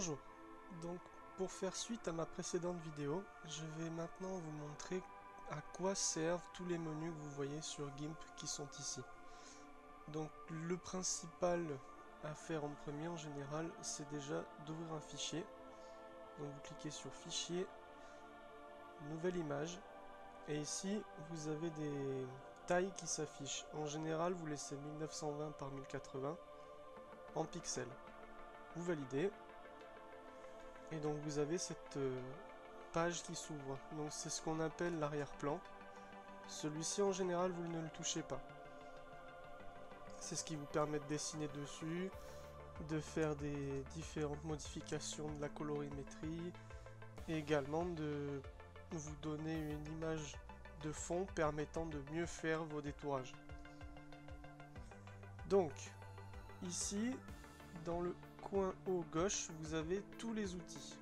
Bonjour, donc pour faire suite à ma précédente vidéo, je vais maintenant vous montrer à quoi servent tous les menus que vous voyez sur GIMP qui sont ici. Donc le principal à faire en premier en général, c'est déjà d'ouvrir un fichier. Donc vous cliquez sur Fichier, Nouvelle image, et ici vous avez des tailles qui s'affichent. En général, vous laissez 1920 par 1080 en pixels. Vous validez. Et donc vous avez cette page qui s'ouvre. Donc c'est ce qu'on appelle l'arrière-plan. Celui-ci en général vous ne le touchez pas. C'est ce qui vous permet de dessiner dessus, de faire des différentes modifications de la colorimétrie, et également de vous donner une image de fond permettant de mieux faire vos détourages. Donc ici, dans le coin haut gauche, vous avez tous les outils.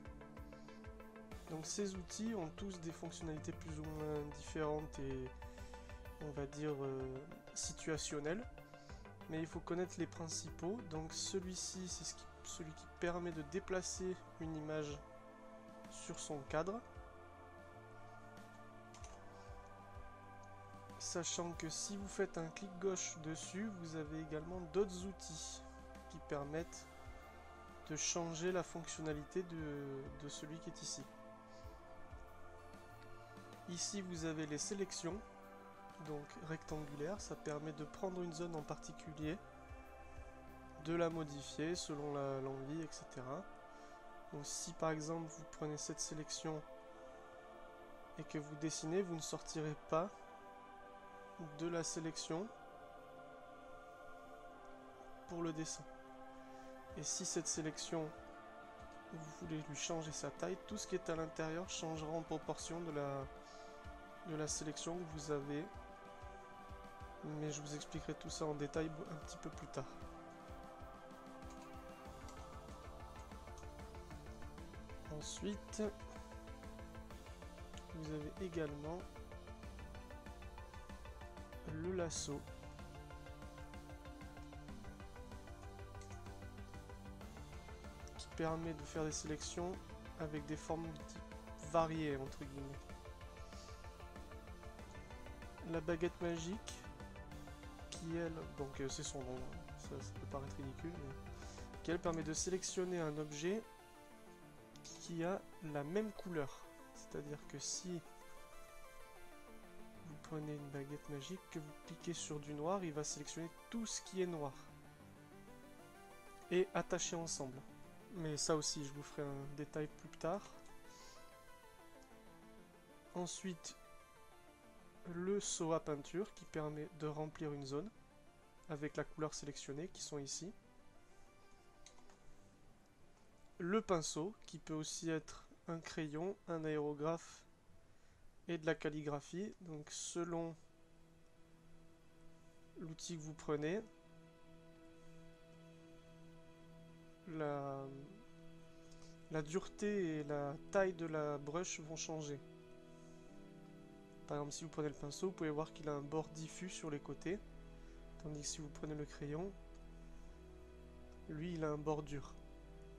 Donc ces outils ont tous des fonctionnalités plus ou moins différentes et on va dire situationnelles. Mais il faut connaître les principaux. Donc celui-ci, c'est celui qui permet de déplacer une image sur son cadre. Sachant que si vous faites un clic gauche dessus, vous avez également d'autres outils qui permettent de changer la fonctionnalité de celui qui est ici. Ici vous avez les sélections, donc rectangulaires, ça permet de prendre une zone en particulier, de la modifier selon l'envie, etc. Donc si par exemple vous prenez cette sélection et que vous dessinez, vous ne sortirez pas de la sélection pour le dessin. Et si cette sélection, vous voulez lui changer sa taille, tout ce qui est à l'intérieur changera en proportion de la sélection que vous avez. Mais je vous expliquerai tout ça en détail un petit peu plus tard. Ensuite, vous avez également le lasso. Qui permet de faire des sélections avec des formes variées, entre guillemets. La baguette magique, qui elle, donc c'est son nom, ça peut paraître ridicule, mais qui elle permet de sélectionner un objet qui a la même couleur. C'est-à-dire que si vous prenez une baguette magique, que vous cliquez sur du noir, il va sélectionner tout ce qui est noir. Et attaché ensemble. Mais ça aussi, je vous ferai un détail plus tard. Ensuite, le seau à peinture qui permet de remplir une zone avec la couleur sélectionnée qui sont ici. Le pinceau qui peut aussi être un crayon, un aérographe et de la calligraphie. Donc selon l'outil que vous prenez, la dureté et la taille de la brush vont changer. Par exemple, si vous prenez le pinceau, vous pouvez voir qu'il a un bord diffus sur les côtés. Tandis que si vous prenez le crayon, lui, il a un bord dur.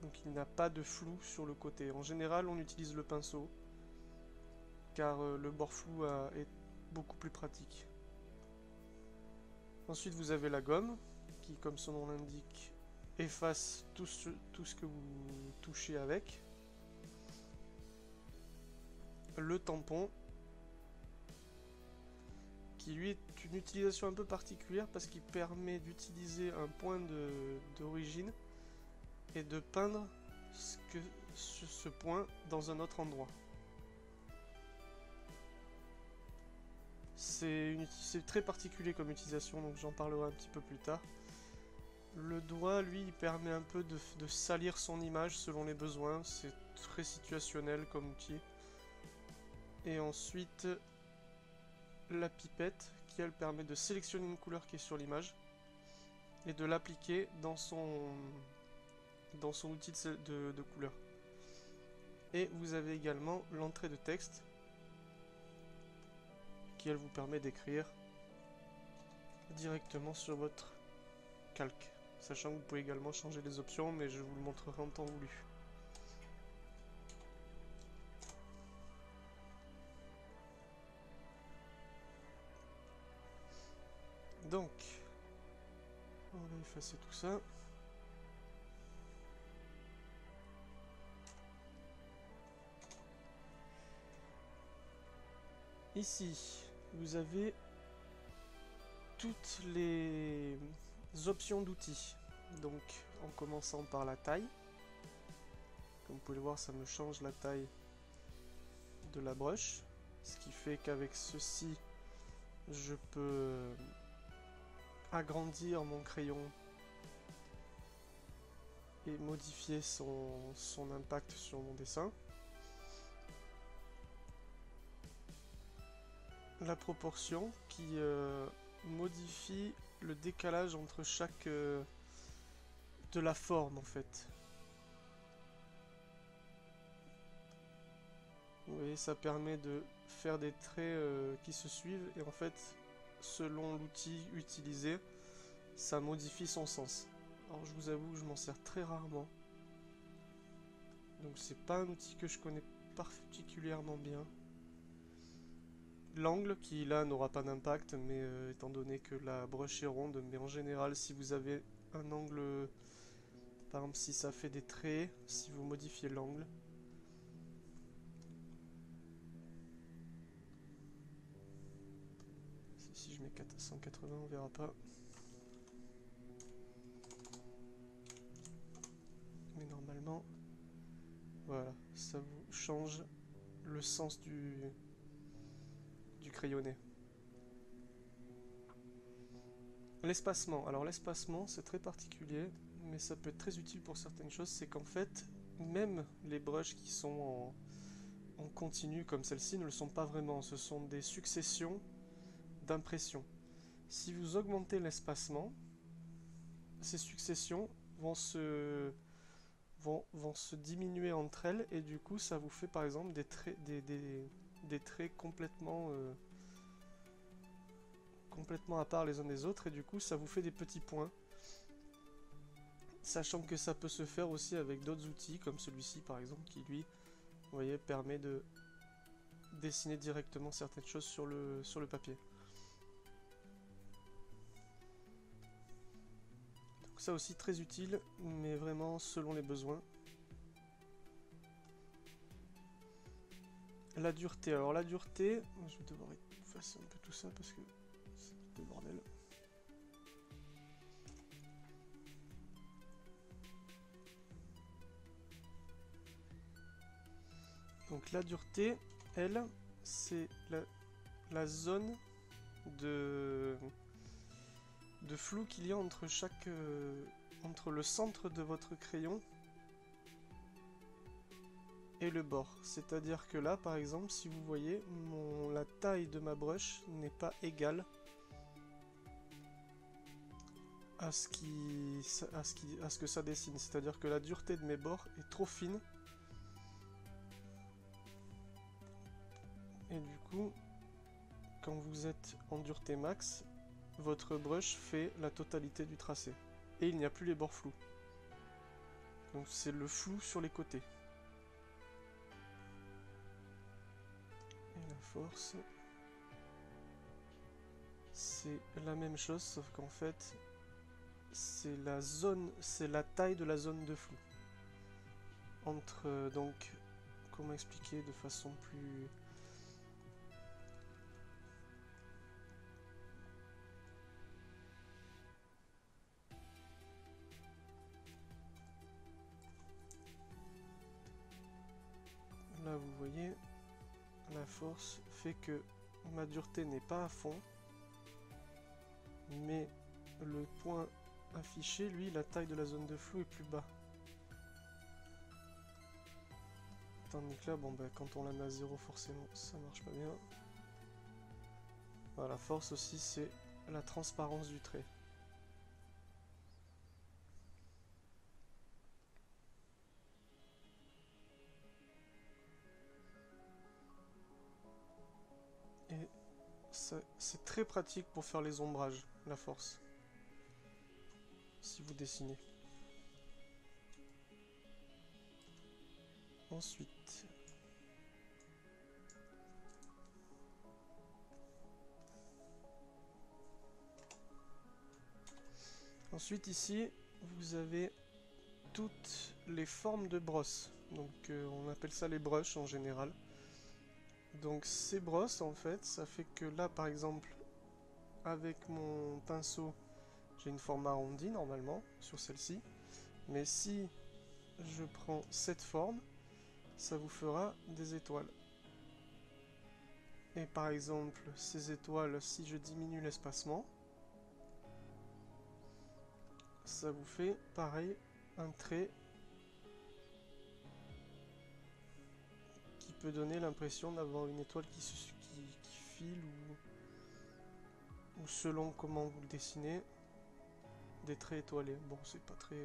Donc il n'a pas de flou sur le côté. En général, on utilise le pinceau, car le bord flou est beaucoup plus pratique. Ensuite, vous avez la gomme, qui, comme son nom l'indique, efface tout ce que vous touchez avec. Le tampon, qui lui est une utilisation un peu particulière parce qu'il permet d'utiliser un point d'origine et de peindre ce point dans un autre endroit. C'est très particulier comme utilisation, donc j'en parlerai un petit peu plus tard. Le doigt, lui, il permet un peu de salir son image selon les besoins, c'est très situationnel comme outil. Et ensuite, la pipette, qui elle permet de sélectionner une couleur qui est sur l'image et de l'appliquer dans son outil de couleur. Et vous avez également l'entrée de texte qui elle vous permet d'écrire directement sur votre calque. Sachant que vous pouvez également changer les options, mais je vous le montrerai en temps voulu. effacer tout ça. Ici, vous avez toutes les options d'outils. Donc, en commençant par la taille. Comme vous pouvez le voir, ça me change la taille de la brush. Ce qui fait qu'avec ceci, je peux agrandir mon crayon et modifier son impact sur mon dessin. La proportion qui modifie le décalage entre chaque de la forme en fait. Vous voyez, ça permet de faire des traits qui se suivent et en fait, selon l'outil utilisé, ça modifie son sens. Alors je vous avoue que je m'en sers très rarement. Donc c'est pas un outil que je connais particulièrement bien. L'angle qui là n'aura pas d'impact, mais étant donné que la brush est ronde, mais en général si vous avez un angle, par exemple si ça fait des traits, si vous modifiez l'angle, si je mets 180 on verra pas, mais normalement voilà, ça vous change le sens du crayonné. L'espacement. Alors l'espacement c'est très particulier, mais ça peut être très utile pour certaines choses. C'est qu'en fait, même les brushes qui sont en continu comme celle-ci ne le sont pas vraiment. Ce sont des successions d'impressions. Si vous augmentez l'espacement, ces successions vont se diminuer entre elles et du coup ça vous fait par exemple des traits complètement à part les uns des autres et du coup ça vous fait des petits points, sachant que ça peut se faire aussi avec d'autres outils comme celui-ci par exemple qui lui, vous voyez, permet de dessiner directement certaines choses sur le papier. Donc ça aussi très utile, mais vraiment selon les besoins. La dureté. Alors la dureté, je vais devoir effacer un peu tout ça parce que c'est un peu le bordel. Donc la dureté, elle, c'est la zone de flou qu'il y a entre entre le centre de votre crayon et le bord. C'est-à-dire que là, par exemple, si vous voyez, la taille de ma brush n'est pas égale à ce que ça dessine. C'est-à-dire que la dureté de mes bords est trop fine. Et du coup, quand vous êtes en dureté max, votre brush fait la totalité du tracé. Et il n'y a plus les bords flous. Donc c'est le flou sur les côtés. Et la force, c'est la même chose, sauf qu'en fait, c'est la taille de la zone de flou. Donc, comment expliquer de façon plus... Là, vous voyez, la force fait que ma dureté n'est pas à fond, mais le point affiché, lui, la taille de la zone de flou est plus bas. Tandis que là, bon, bah, quand on la met à 0, forcément, ça marche pas bien. Voilà, la force aussi, c'est la transparence du trait. Et c'est très pratique pour faire les ombrages, la force. Si vous dessinez. Ensuite, Ensuite ici, vous avez toutes les formes de brosses. Donc on appelle ça les brushes en général. Donc ces brosses en fait, ça fait que là par exemple, avec mon pinceau, j'ai une forme arrondie normalement sur celle-ci. Mais si je prends cette forme, ça vous fera des étoiles. Et par exemple, ces étoiles, si je diminue l'espacement, ça vous fait pareil un trait qui peut donner l'impression d'avoir une étoile qui file ou selon comment vous le dessinez, des traits étoilés. Bon, c'est pas très...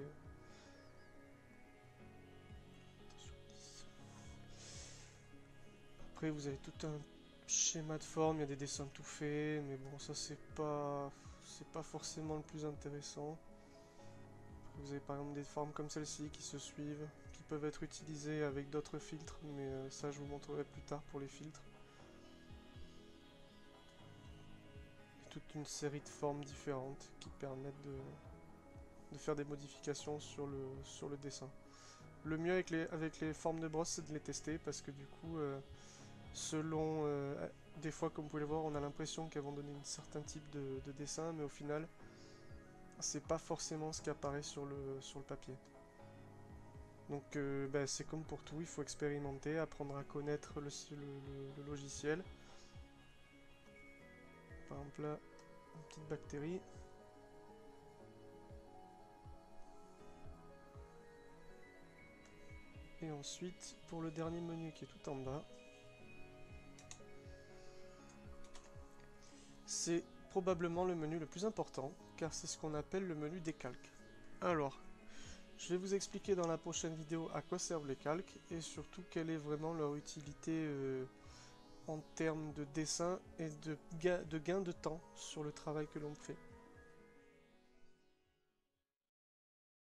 Après, vous avez tout un schéma de forme, il y a des dessins tout faits, mais bon, ça c'est pas forcément le plus intéressant. Vous avez par exemple des formes comme celle-ci qui se suivent, qui peuvent être utilisées avec d'autres filtres, mais ça je vous montrerai plus tard pour les filtres. Et toute une série de formes différentes qui permettent de faire des modifications sur le dessin. Le mieux avec les formes de brosse, c'est de les tester parce que du coup, selon... des fois, comme vous pouvez le voir, on a l'impression qu'elles vont donner un certain type de dessin, mais au final, c'est pas forcément ce qui apparaît sur le papier. Donc ben, c'est comme pour tout, il faut expérimenter, apprendre à connaître le logiciel. Par exemple là, une petite bactérie. Et ensuite, pour le dernier menu qui est tout en bas, c'est probablement le menu le plus important, car c'est ce qu'on appelle le menu des calques. Alors, je vais vous expliquer dans la prochaine vidéo à quoi servent les calques, et surtout quelle est vraiment leur utilité en termes de dessin et de gain de temps sur le travail que l'on fait.